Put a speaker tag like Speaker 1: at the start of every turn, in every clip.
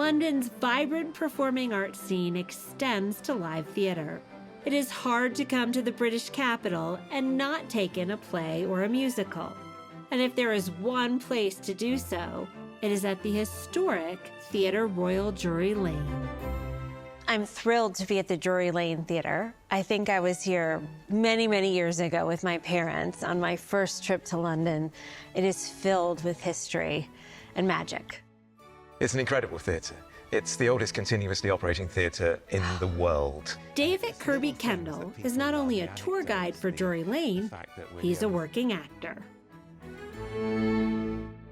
Speaker 1: London's vibrant performing arts scene extends to live theater. It is hard to come to the British capital and not take in a play or a musical. And if there is one place to do so, it is at the historic Theatre Royal Drury Lane.
Speaker 2: I'm thrilled to be at the Drury Lane Theatre. I think I was here many, many years ago with my parents on my first trip to London. It is filled with history and magic.
Speaker 3: It's an incredible theatre. It's the oldest continuously operating theatre in the world.
Speaker 1: David Kerby-Kendall is not only a tour guide for Drury Lane, he's a working actor.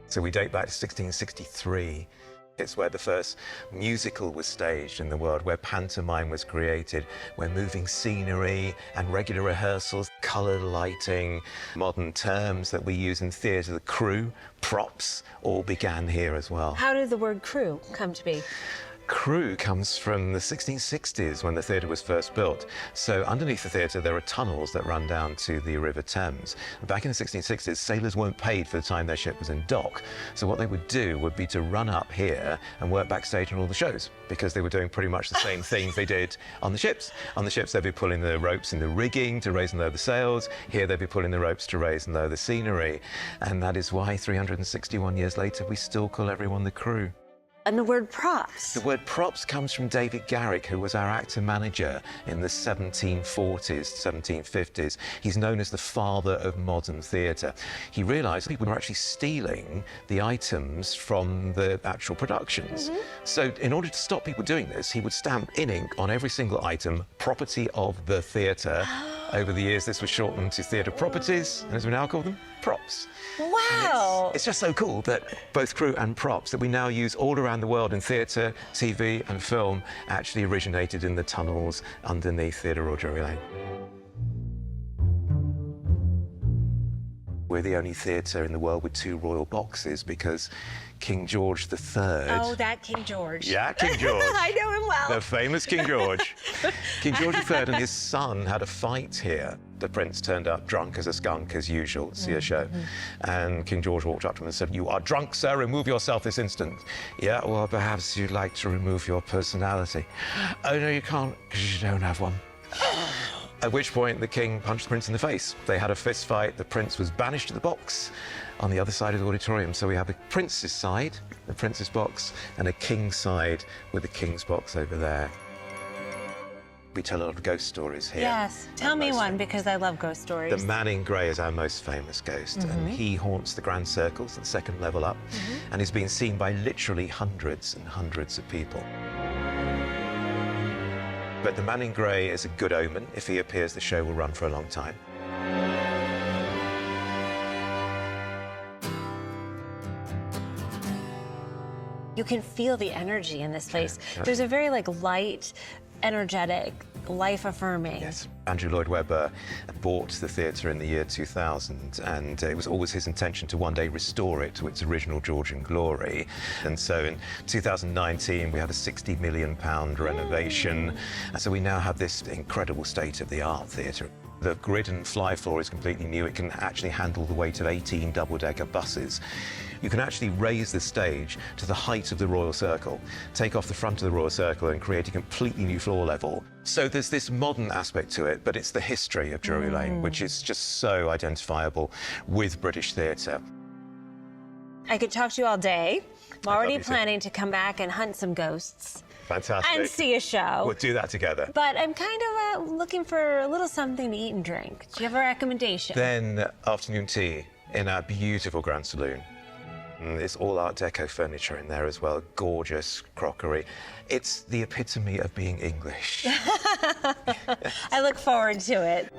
Speaker 3: So we date back to 1663. It's where the first musical was staged in the world, where pantomime was created, where moving scenery and regular rehearsals, coloured lighting, modern terms that we use in theatre, the crew, props, all began here as well.
Speaker 2: How did the word crew come to be?
Speaker 3: Crew comes from the 1660s when the theatre was first built. So underneath the theatre there are tunnels that run down to the River Thames. Back in the 1660s, sailors weren't paid for the time their ship was in dock. So what they would do would be to run up here and work backstage on all the shows, because they were doing pretty much the same things they did on the ships. On the ships they'd be pulling the ropes in the rigging to raise and lower the sails. Here they'd be pulling the ropes to raise and lower the scenery. And that is why 361 years later we still call everyone the crew.
Speaker 2: And the word props.
Speaker 3: The word props comes from David Garrick, who was our actor manager in the 1740s, 1750s. He's known as the father of modern theatre. He realised people were actually stealing the items from the actual productions. So in order to stop people doing this, he would stamp in ink on every single item, property of the theatre. Over the years, this was shortened to theatre properties, and as we now call them, props.
Speaker 2: Wow!
Speaker 3: It's just so cool that both crew and props that we now use all around the world in theatre, TV and film actually originated in the tunnels underneath Theatre Royal Drury Lane. We're the only theatre in the world with 2 royal boxes because King George III...
Speaker 2: Oh, that King George.
Speaker 3: Yeah, King George.
Speaker 2: I know him well.
Speaker 3: The famous King George. King George III and his son had a fight here. The prince turned up drunk as a skunk, as usual, to see a show. And King George walked up to him and said, "You are drunk, sir. Remove yourself this instant." "Yeah, well, perhaps you'd like to remove your personality." "Oh, no, you can't, because you don't have one." At which point, the king punched the prince in the face. They had a fist fight. The prince was banished to the box on the other side of the auditorium. So we have a prince's side, the prince's box, and a king's side with the king's box over there. We tell a lot of ghost stories here.
Speaker 2: Yes, tell me one, because I love ghost stories.
Speaker 3: The man in grey is our most famous ghost, and he haunts the grand circles, the second level up, and is being seen by literally hundreds and hundreds of people. But the man in grey is a good omen. If he appears, the show will run for a long time.
Speaker 2: You can feel the energy in this place. There's a very, light, energetic, life-affirming.
Speaker 3: Yes. Andrew Lloyd Webber bought the theatre in the year 2000, and it was always his intention to one day restore it to its original Georgian glory. And so in 2019, we had a £60 million renovation. And so we now have this incredible state-of-the-art theatre. The grid and fly floor is completely new. It can actually handle the weight of 18 double-decker buses. You can actually raise the stage to the height of the Royal Circle, take off the front of the Royal Circle and create a completely new floor level. So there's this modern aspect to it, but it's the history of Drury Lane, which is just so identifiable with British theatre.
Speaker 2: I could talk to you all day. I'm already planning to come back and hunt some ghosts.
Speaker 3: Fantastic.
Speaker 2: And see a show.
Speaker 3: We'll do that together.
Speaker 2: But I'm kind of looking for a little something to eat and drink. Do you have a recommendation?
Speaker 3: Then afternoon tea in our beautiful Grand Saloon. It's all Art Deco furniture in there as well, gorgeous crockery. It's the epitome of being English.
Speaker 2: I look forward to it.